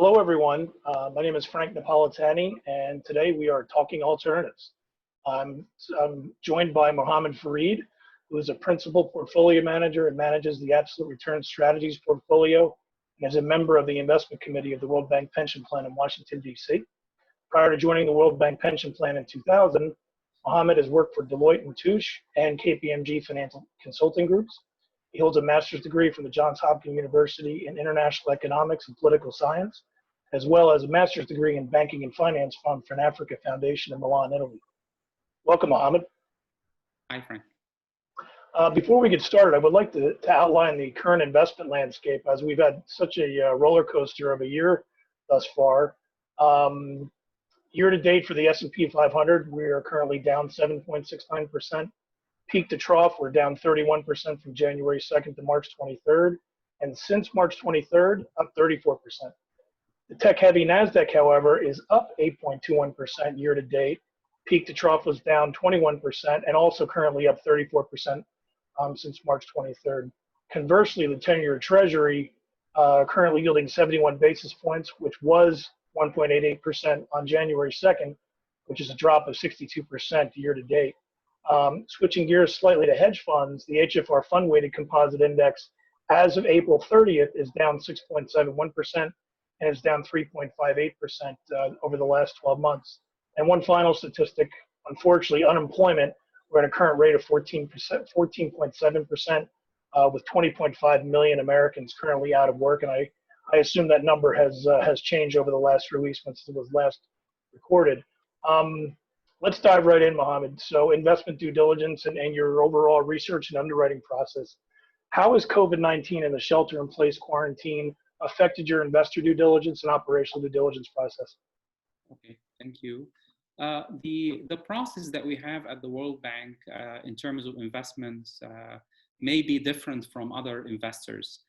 Hello, everyone. My name is Frank Napolitani, and today we are talking alternatives. I'm joined by Mohamed Farid, who is a principal portfolio manager and manages the Absolute Return Strategies portfolio and is a member of the investment committee of the World Bank Pension Plan in Washington, D.C. Prior to joining the World Bank Pension Plan in 2000, Mohamed has worked for Deloitte & Touche and KPMG Financial Consulting Groups. He holds a master's degree from the Johns Hopkins University in International Economics and Political Science, as well as a master's degree in Banking and Finance from Africa Foundation in Milan, Italy. Welcome, Mohamed. Hi, Frank. Before we get started, I would like to outline the current investment landscape, as we've had such a roller coaster of a year thus far. Year to date for the S&P 500, we are currently down 7.69%. Peak to trough, we're down 31% from January 2nd to March 23rd. And since March 23rd, up 34%. The tech-heavy NASDAQ, however, is up 8.21% year to date. Peak to trough was down 21% and also currently up 34% since March 23rd. Conversely, the 10-year Treasury currently yielding 71 basis points, which was 1.88% on January 2nd, which is a drop of 62% year to date. Switching gears slightly to hedge funds, the HFR Fund-Weighted Composite Index as of April 30th is down 6.71% and is down 3.58% over the last 12 months. And one final statistic, unfortunately, unemployment, we're at a current rate of 14.7%, with 20.5 million Americans currently out of work. And I assume that number has changed over the last 3 weeks since it was last recorded. Let's dive right in, Mohamed. So investment due diligence and your overall research and underwriting process. How has COVID-19 and the shelter-in-place quarantine affected your investor due diligence and operational due diligence process? Okay, thank you. The process that we have at the World Bank in terms of investments may be different from other investors.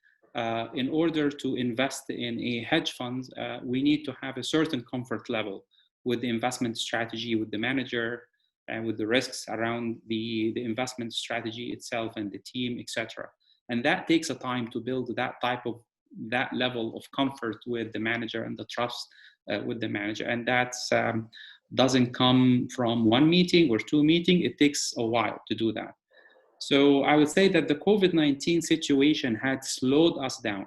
In order to invest in a hedge fund, we need to have a certain comfort level with the investment strategy, with the manager, and with the risks around the investment strategy itself and the team, etc. And that takes a time to build that level of comfort with the manager and the trust with the manager. And that doesn't come from one meeting or two meetings. It takes a while to do that. So I would say that the COVID-19 situation had slowed us down,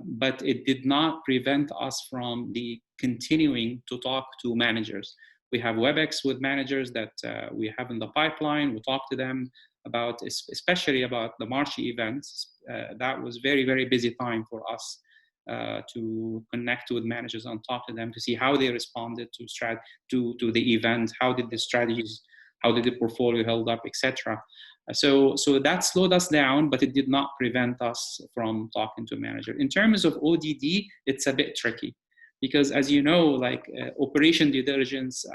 but it did not prevent us from continuing to talk to managers. We have WebEx with managers that we have in the pipeline. We talk to them about, especially about the March events. That was very, very busy time for us to connect with managers and talk to them to see how they responded to the event, how did the strategies, how did the portfolio held up, etc. So that slowed us down, but it did not prevent us from talking to a manager. In terms of ODD, it's a bit tricky because, as you know, like operation due diligence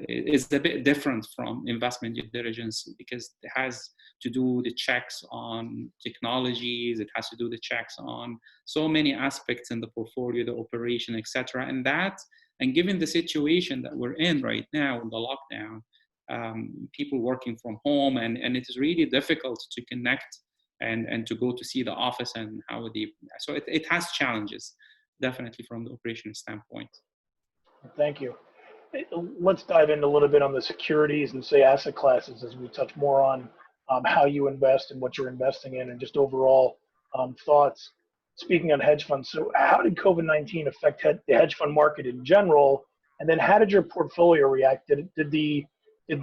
is a bit different from investment due diligence because it has to do the checks on technologies, it has to do the checks on so many aspects in the portfolio, the operation, etc. And given the situation that we're in right now, in the lockdown, people working from home, and it is really difficult to connect and to go to see the office and so it has challenges, definitely from the operational standpoint. Thank you. Let's dive in a little bit on the securities and say asset classes as we touch more on how you invest and what you're investing in and just overall thoughts. Speaking on hedge funds, so how did COVID-19 affect the hedge fund market in general? And then how did your portfolio react? Did the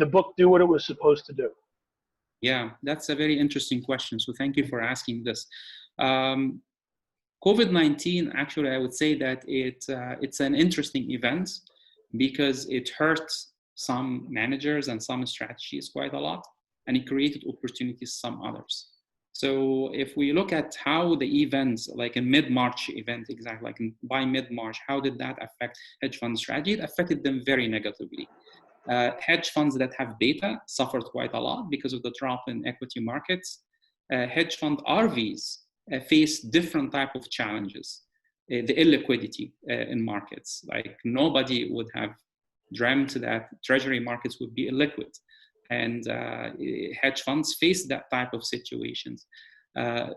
book do what it was supposed to do? Yeah, that's a very interesting question. So thank you for asking this. COVID-19, actually, I would say that it's an interesting event because it hurt some managers and some strategies quite a lot, and it created opportunities some others. So if we look at how the events, like a mid-March event, exactly, like by mid-March, how did that affect hedge fund strategy? It affected them very negatively. Hedge funds that have beta suffered quite a lot because of the drop in equity markets. Hedge fund RVs face different type of challenges. The illiquidity in markets, like nobody would have dreamt that treasury markets would be illiquid. And hedge funds face that type of situations. It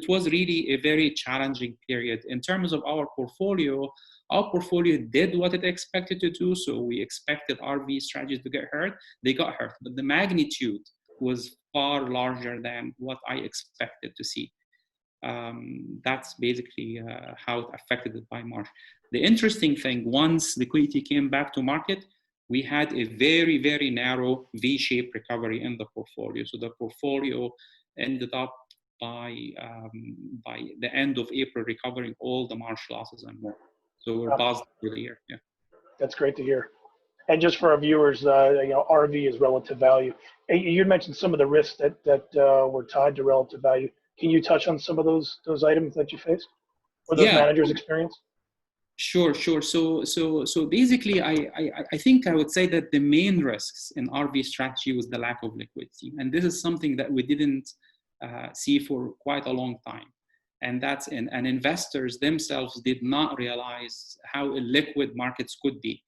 was really a very challenging period. In terms of our portfolio did what it expected to do. So we expected RV strategies to get hurt. They got hurt, but the magnitude was far larger than what I expected to see. That's basically how it affected it by March. The interesting thing, once liquidity came back to market, we had a very, very narrow V-shaped recovery in the portfolio. So the portfolio ended up by the end of April recovering all the March losses and more. So we're positive for the year. Yeah, that's great to hear. And just for our viewers, RV is relative value. You mentioned some of the risks that were tied to relative value. Can you touch on some of those items that you faced or those managers experience? Sure. So basically, I think I would say that the main risks in RV strategy was the lack of liquidity, and this is something that we didn't see for quite a long time, and investors themselves did not realize how illiquid markets could be.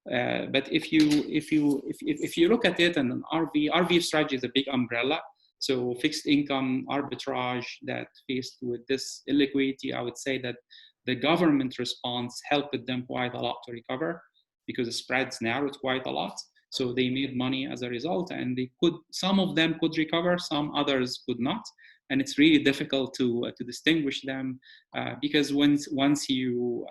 But if you look at it, and an RV strategy is a big umbrella. So fixed income arbitrage that faced with this illiquidity, I would say that the government response helped them quite a lot to recover because the spreads narrowed quite a lot. So they made money as a result, and some of them could recover, some others could not. And it's really difficult to distinguish them because once you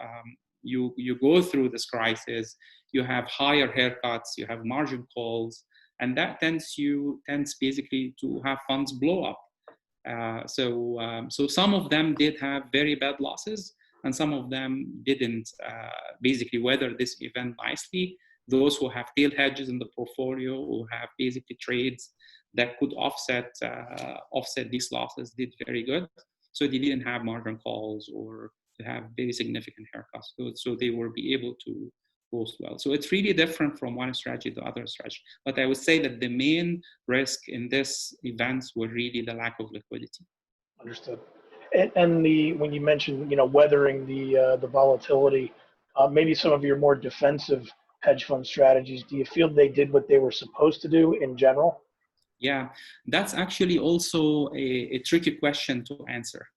go through this crisis, you have higher haircuts, you have margin calls, and that tends basically to have funds blow up. So some of them did have very bad losses, and some of them didn't basically weather this event nicely. Those who have tail hedges in the portfolio, who have basically trades that could offset these losses, did very good. So they didn't have margin calls or to have very significant haircuts. So they will be able to post well. So it's really different from one strategy to other strategy. But I would say that the main risk in this events were really the lack of liquidity. Understood. And when you mentioned weathering the volatility, maybe some of your more defensive hedge fund strategies, do you feel they did what they were supposed to do in general? Yeah, that's actually also a tricky question to answer.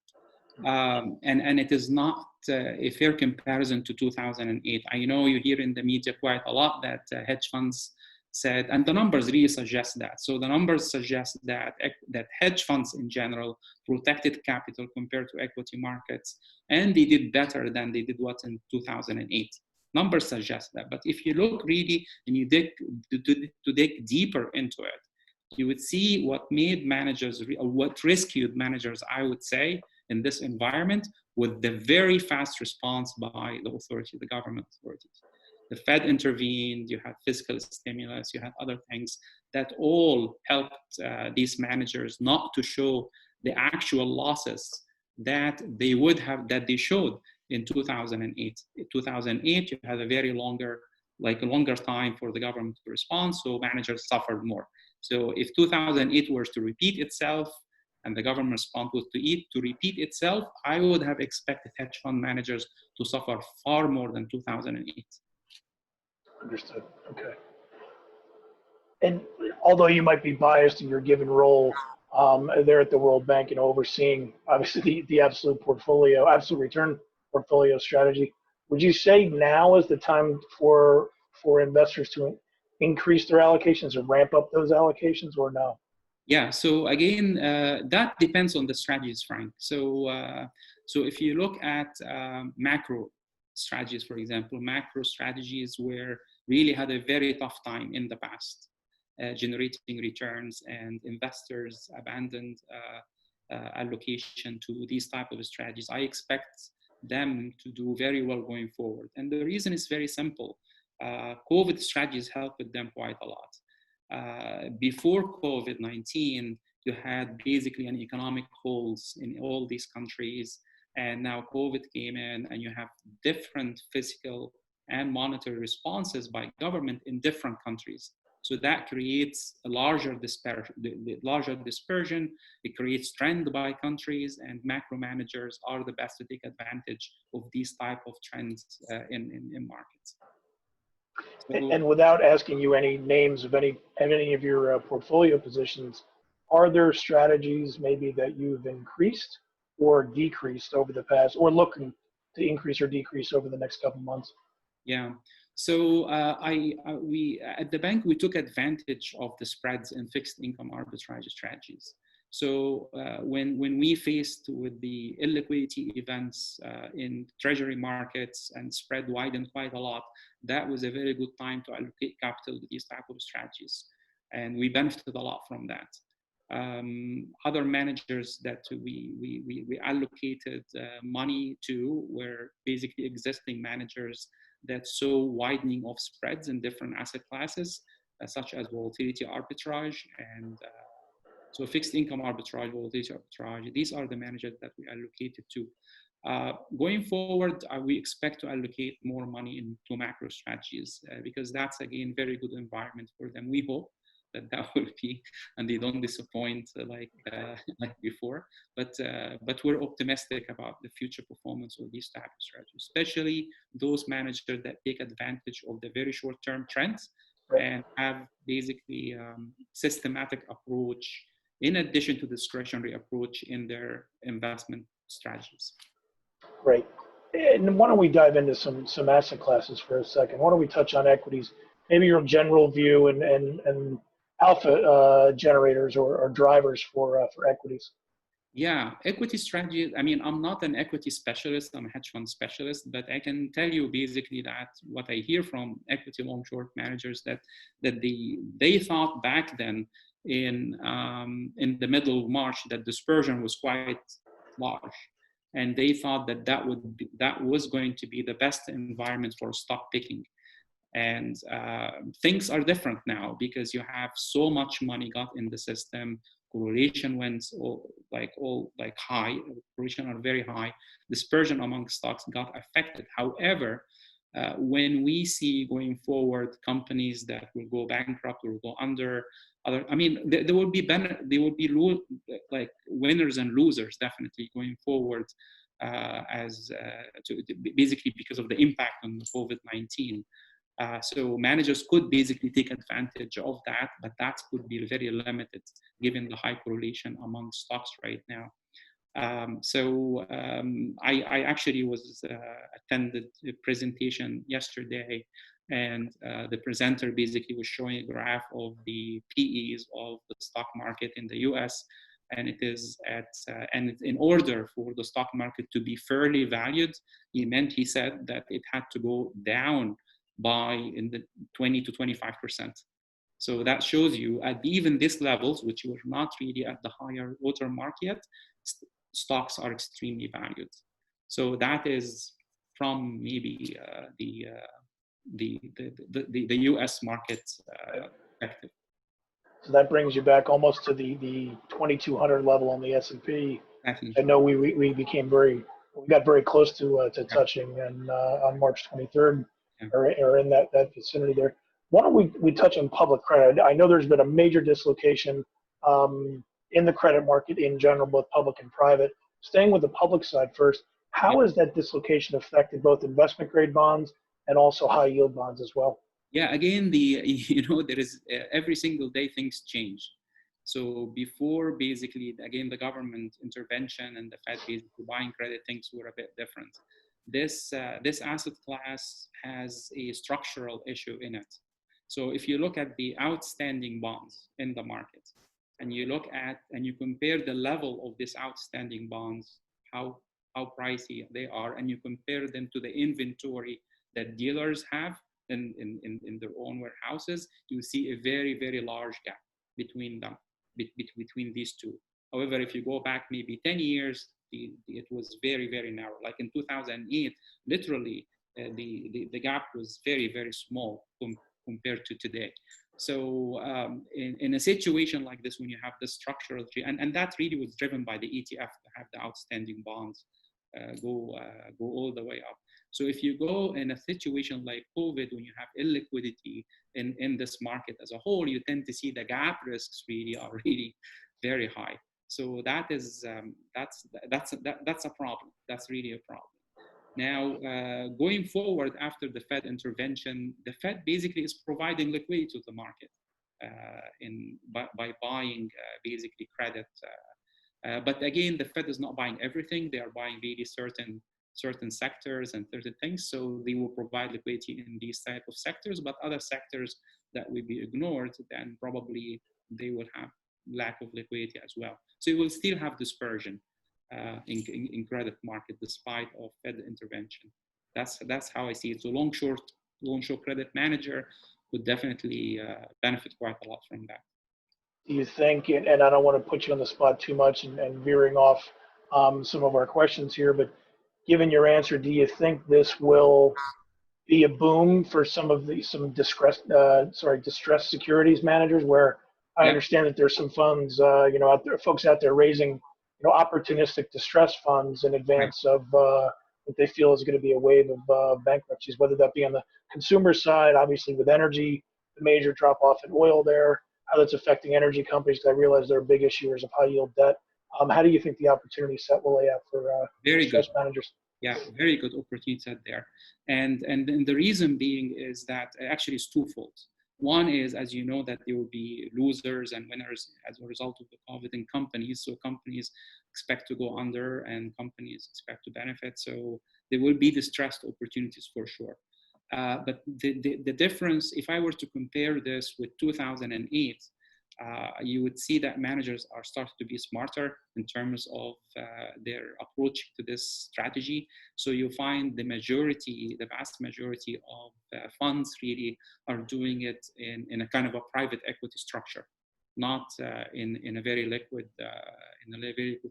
And it is not a fair comparison to 2008. I know you hear in the media quite a lot that hedge funds said, and the numbers really suggest that. So the numbers suggest that hedge funds in general protected capital compared to equity markets, and they did better than they did what in 2008. Numbers suggest that. But if you look really and you dig deeper into it, you would see what made managers, or what rescued managers, I would say, in this environment with the very fast response by the government authorities. The Fed intervened, you had fiscal stimulus, you had other things that all helped these managers not to show the actual losses that they showed in 2008. In 2008, you had a longer time for the government to respond, so managers suffered more. So if 2008 were to repeat itself, and the government response was to repeat itself, I would have expected hedge fund managers to suffer far more than 2008. Understood. Okay. And although you might be biased in your given role there at the World Bank and overseeing, obviously, the absolute return portfolio strategy, would you say now is the time for investors to increase their allocations or ramp up those allocations, or no? Yeah, so again, that depends on the strategies, Frank. So if you look at macro strategies, for example, macro strategies really had a very tough time in the past, generating returns, and investors abandoned allocation to these type of strategies. I expect them to do very well going forward. And the reason is very simple. COVID strategies helped them quite a lot. Before COVID-19, you had basically an economic holes in all these countries, and now COVID came in, and you have different fiscal and monetary responses by government in different countries. So that creates a larger dispersion. It creates trend by countries, and macro managers are the best to take advantage of these type of trends in markets. And without asking you any names of any of your portfolio positions, are there strategies maybe that you've increased or decreased over the past, or looking to increase or decrease over the next couple months? Yeah. So we at the bank, we took advantage of the spreads in fixed income arbitrage strategies. So when we faced with the illiquidity events in treasury markets and spread widened quite a lot, that was a very good time to allocate capital to these type of strategies, and we benefited a lot from that. Other managers that we allocated money to were basically existing managers that saw widening of spreads in different asset classes, such as volatility arbitrage and so fixed income arbitrage, volatility arbitrage. These are the managers that we allocated to. Going forward, we expect to allocate more money into macro strategies because that's, again, very good environment for them. We hope that will be, and they don't disappoint like before. But we're optimistic about the future performance of these type of strategies, especially those managers that take advantage of the very short-term trends and have basically systematic approach in addition to discretionary approach in their investment strategies. Great. And why don't we dive into some asset classes for a second? Why don't we touch on equities? Maybe your general view and alpha generators or drivers for equities. Yeah, equity strategy. I mean, I'm not an equity specialist. I'm a hedge fund specialist, but I can tell you basically that what I hear from equity long short managers that they thought back then in the middle of March that dispersion was quite large, and they thought that was going to be the best environment for stock picking. And things are different now because you have so much money got in the system. Correlation went all high. Correlation are very high. Dispersion among stocks got affected. However, when we see going forward companies that will go bankrupt or go under, there will be like winners and losers definitely going forward, basically because of the impact on the COVID-19. So managers could basically take advantage of that, but that could be very limited given the high correlation among stocks right now. I actually attended a presentation yesterday, and the presenter basically was showing a graph of the PEs of the stock market in the US, and it is and in order for the stock market to be fairly valued, he said that it had to go down by in the 20 to 25%. So that shows you at even these levels, which were not really at the higher watermark yet, stocks are extremely valued. So that is from maybe the US market perspective. So that brings you back almost to the 2,200 level on the S&P. Exactly. I know we got very close to touching, and on March 23rd. Or in that vicinity there. Why don't we touch on public credit? I know there's been a major dislocation in the credit market in general, both public and private. Staying with the public side first, how has that dislocation affected both investment grade bonds and also high yield bonds as well? Yeah, again, there is every single day things change. So before basically, again, the government intervention and the Fed basically buying credit, things were a bit different. This asset class has a structural issue in it. So if you look at the outstanding bonds in the market, and you look at and you compare the level of these outstanding bonds, how pricey they are, and you compare them to the inventory that dealers have in their own warehouses, you see a very, very large gap between them, between these two. However, if you go back maybe 10 years, it was very, very narrow. Like in 2008, literally the gap was very, very small compared to today. So in a situation like this, when you have the structural, and that really was driven by the ETF to have the outstanding bonds go all the way up. So if you go in a situation like COVID, when you have illiquidity in this market as a whole, you tend to see the gap risks really are really very high. So that is that's a problem. That's really a problem. Now, going forward after the Fed intervention, the Fed basically is providing liquidity to the market. by buying basically credit. But again, the Fed is not buying everything. They are buying really certain sectors and certain things. So they will provide liquidity in these type of sectors, but other sectors that will be ignored, then probably they will have lack of liquidity as well. So you will still have dispersion in credit market despite of Fed intervention. That's how I see it. So long short credit manager would definitely benefit quite a lot from that. Do you think, and I don't want to put you on the spot too much and veering off some of our questions here, but given your answer, do you think this will be a boom for some distressed securities managers? Where I understand that there's some funds, out there, folks out there raising, opportunistic distress funds in advance of what they feel is going to be a wave of bankruptcies, whether that be on the consumer side, obviously with energy, the major drop off in oil there, how that's affecting energy companies, because I realize they're big issuers of high yield debt. How do you think the opportunity set will lay out for distress managers? Yeah, very good opportunity set there. And the reason being is that actually it's twofold. One is, as you know, that there will be losers and winners as a result of the COVID in companies. So companies expect to go under and companies expect to benefit. So there will be distressed opportunities for sure. But the difference, if I were to compare this with 2008, you would see that managers are starting to be smarter in terms of their approach to this strategy. So you find the vast majority of funds really are doing it in a kind of a private equity structure, not in a very liquid,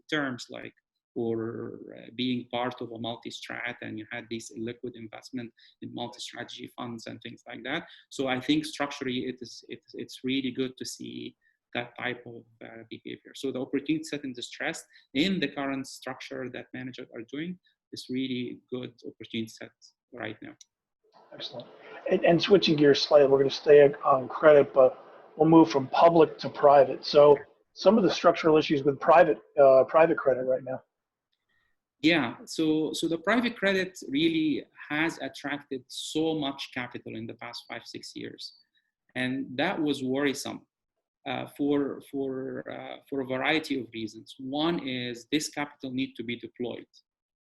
terms like, or being part of a multi-strat, and you had this illiquid investment in multi-strategy funds and things like that. So I think structurally it's really good to see that type of behavior. So the opportunity set in distress in the current structure that managers are doing is really good opportunity set right now. Excellent. And switching gears slightly, we're going to stay on credit, but we'll move from public to private. So some of the structural issues with private credit right now. Yeah, so the private credit really has attracted so much capital in the past 5-6 years, and that was worrisome for a variety of reasons. One is this capital need to be deployed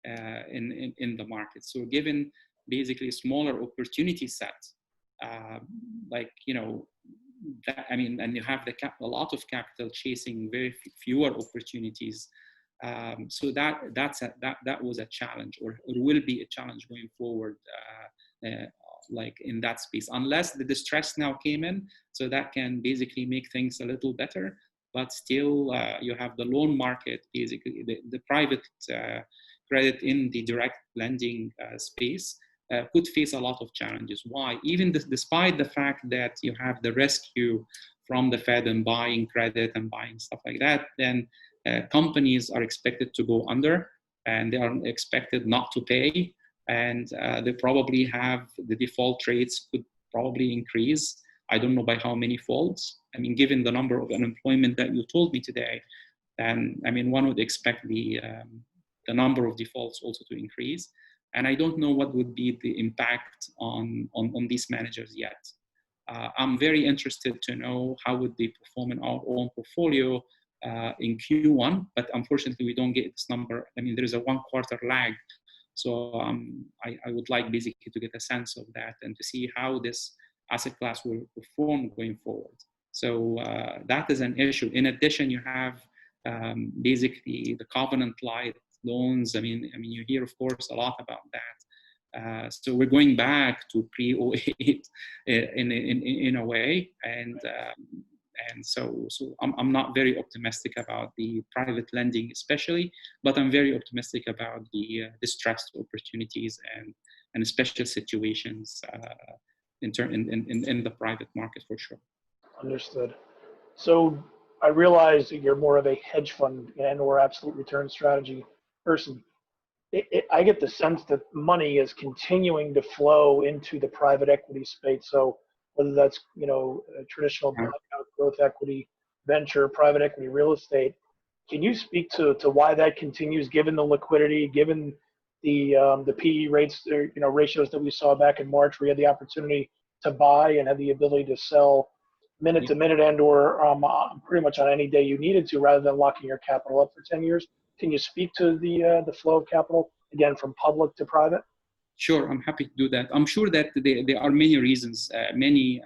in the market. So given basically a smaller opportunity set, and you have a lot of capital chasing very fewer opportunities. So that was a challenge, or will be a challenge going forward, like in that space, unless the distress now came in, so that can basically make things a little better. But still, you have the loan market, basically the private credit in the direct lending space could face a lot of challenges. Why? Even despite the fact that you have the rescue from the Fed and buying credit and buying stuff like that, then companies are expected to go under, and they are expected not to pay, and they probably have the default rates could probably increase. I don't know by how many folds. I mean, given the number of unemployment that you told me today, then one would expect the number of defaults also to increase. And I don't know what would be the impact on these managers yet. I'm very interested to know how would they perform in our own portfolio in Q1, but unfortunately we don't get this number. There is a 1 quarter lag. So I would like basically to get a sense of that and to see how this asset class will perform going forward. So that is an issue. In addition, you have basically the covenant light loans. You hear, of course, a lot about that. So we're going back to pre-08 in a way, and so I'm not very optimistic about the private lending especially, but I'm very optimistic about the distressed opportunities and special situations in the private market for sure. Understood. So I realize that you're more of a hedge fund and or absolute return strategy person. I get the sense that money is continuing to flow into the private equity space. So whether that's traditional growth equity, venture, private equity, real estate, can you speak to why that continues, given the liquidity, given the PE rates, ratios that we saw back in March, where you had the opportunity to buy and had the ability to sell minute to minute and/or pretty much on any day you needed to, rather than locking your capital up for 10 years. Can you speak to the flow of capital again from public to private? Sure, I'm happy to do that. I'm sure that there are many reasons, many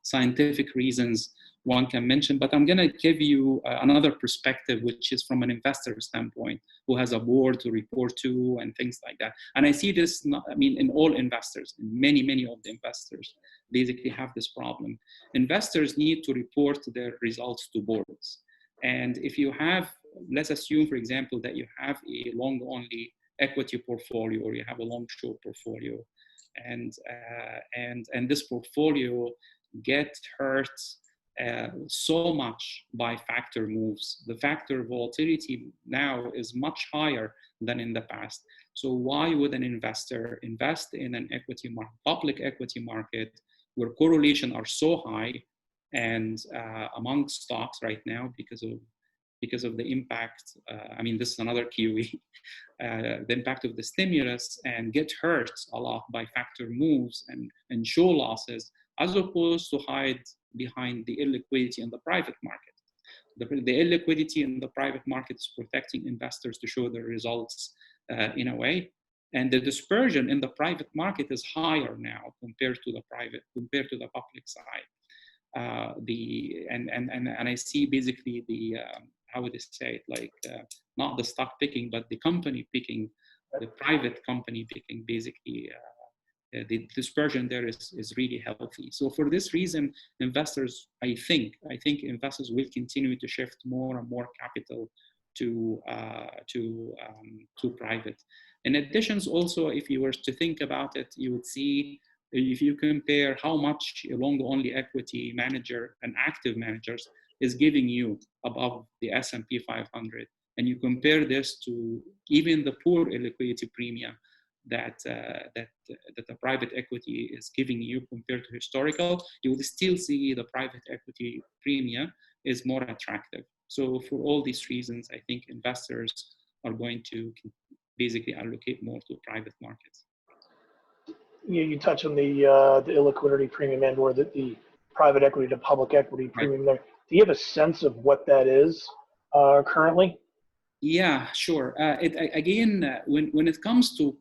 scientific reasons one can mention, but I'm going to give you another perspective, which is from an investor standpoint, who has a board to report to and things like that. And I see this, in all investors, many of the investors basically have this problem. Investors need to report their results to boards. And if you have, let's assume, for example, that you have a long-only equity portfolio, or you have a long-short portfolio, and this portfolio gets hurt so much by factor moves. The factor volatility now is much higher than in the past. So why would an investor invest in an equity market, public equity market, where correlation are so high, and among stocks right now because of the impact, this is another QE, the impact of the stimulus, and get hurt a lot by factor moves and show losses, as opposed to hide behind the illiquidity in the private market. The illiquidity in the private market is protecting investors to show their results in a way. And the dispersion in the private market is higher now compared to the public side. And I see basically the how would I say it, not the stock picking, but the company picking, the private company picking, basically the dispersion there is really healthy. So for this reason, investors, I think investors will continue to shift more and more capital to private. In addition, also, if you were to think about it, you would see, if you compare how much a long-only equity manager and active managers is giving you above the S&P 500, and you compare this to even the poor illiquidity premium that the private equity is giving you compared to historical, you would still see the private equity premium is more attractive. So for all these reasons, I think investors are going to basically allocate more to private markets. You touch on the illiquidity premium and/or the private equity to public equity premium there. Do you have a sense of what that is currently? Yeah, sure. When it comes to,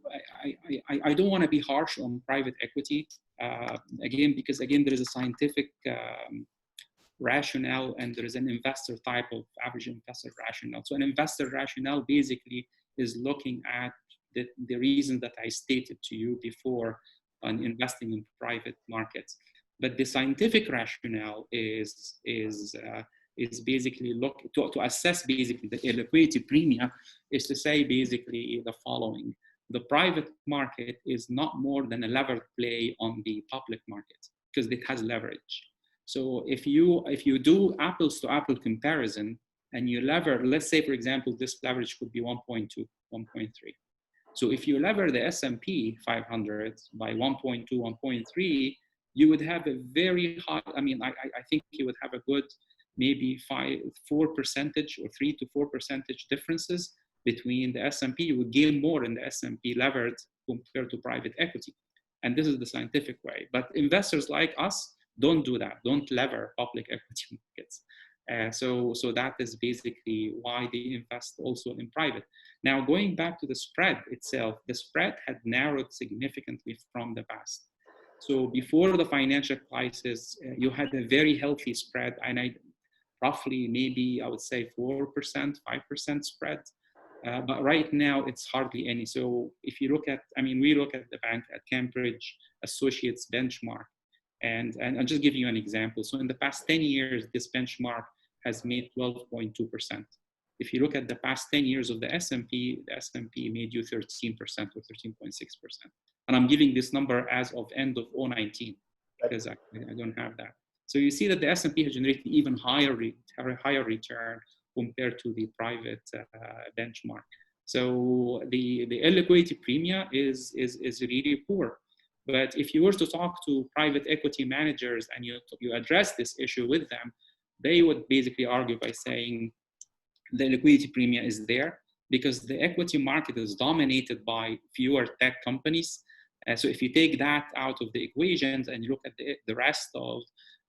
I don't want to be harsh on private equity, because there is a scientific rationale, and there is an investor type of average investor rationale. So an investor rationale basically is looking at the reason that I stated to you before on investing in private markets. But the scientific rationale is basically to assess basically the illiquidity premium, is to say basically the following: the private market is not more than a levered play on the public market because it has leverage. So if you do apples to apple comparison and you lever, let's say for example this leverage could be 1.2, 1.3. So if you lever the S&P 500 by 1.2, 1.3, you would have a very high, I think you would have a good maybe 4% or 3 to 4% differences between the S&P. You would gain more in the S&P levered compared to private equity. And this is the scientific way. But investors like us don't do that, don't lever public equity markets. So that is basically why they invest also in private. Now, going back to the spread itself, the spread had narrowed significantly from the past. So before the financial crisis, you had a very healthy spread, and roughly maybe I would say 4%, 5% spread. But right now it's hardly any. So if you look at, we look at the bank at Cambridge Associates benchmark, and I'll just give you an example. So in the past 10 years, this benchmark has made 12.2%. If you look at the past 10 years of the S&P made you 13% or 13.6%. And I'm giving this number as of end of 2019 because I don't have that. So you see that the S&P has generated even higher return compared to the private benchmark. So the illiquidity premium is really poor. But if you were to talk to private equity managers and you address this issue with them, they would basically argue by saying the liquidity premium is there because the equity market is dominated by fewer tech companies. So if you take that out of the equations and you look at the rest of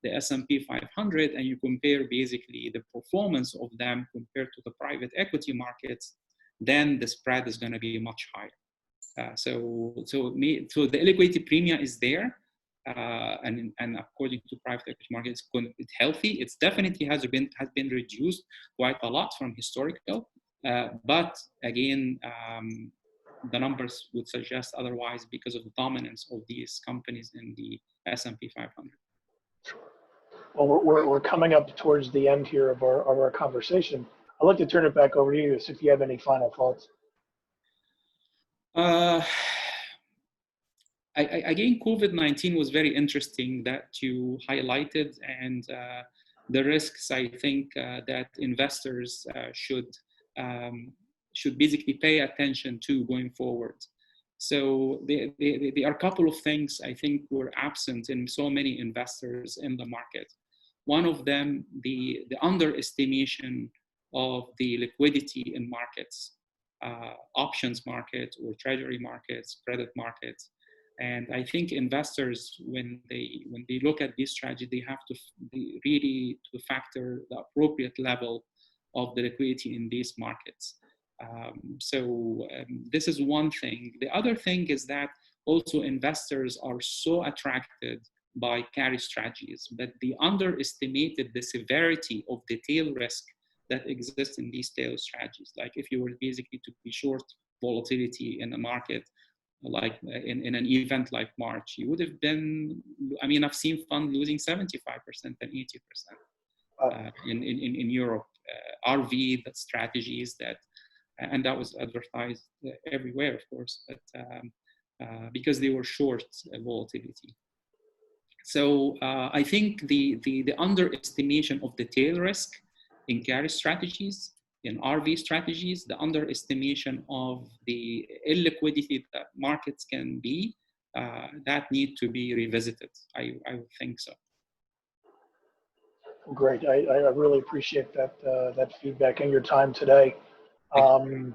the S&P 500 and you compare basically the performance of them compared to the private equity markets, then the spread is going to be much higher. So the illiquidity premium is there, and according to private equity markets, it's healthy. It's definitely has been reduced quite a lot from historical, but again, the numbers would suggest otherwise because of the dominance of these companies in the S&P 500. Well, we're coming up towards the end here of our conversation. I'd like to turn it back over to you, if you have any final thoughts. Again, COVID-19 was very interesting that you highlighted, and the risks I think that investors should basically pay attention to going forward. So there are a couple of things I think were absent in so many investors in the market. One of them, the underestimation of the liquidity in markets, options market or treasury markets, credit markets. And I think investors, when they look at this strategy, they have to really factor the appropriate level of the liquidity in these markets. This is one thing. The other thing is that also investors are so attracted by carry strategies, but they underestimated the severity of the tail risk that exists in these tail strategies. Like if you were basically to be short volatility in the market, like in an event like March, you would have been, I mean, I've seen funds losing 75% and 80% in Europe, RV, that strategies that, and that was advertised everywhere, of course, but because they were short volatility. So I think the underestimation of the tail risk in carry strategies, in RV strategies, the underestimation of the illiquidity that markets can be, that need to be revisited. I would think so. Great. I really appreciate that feedback and your time today. And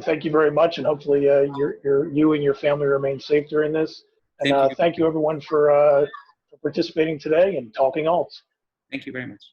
thank you very much. And hopefully you and your family remain safe during this. And thank you everyone for participating today and talking alts. Thank you very much.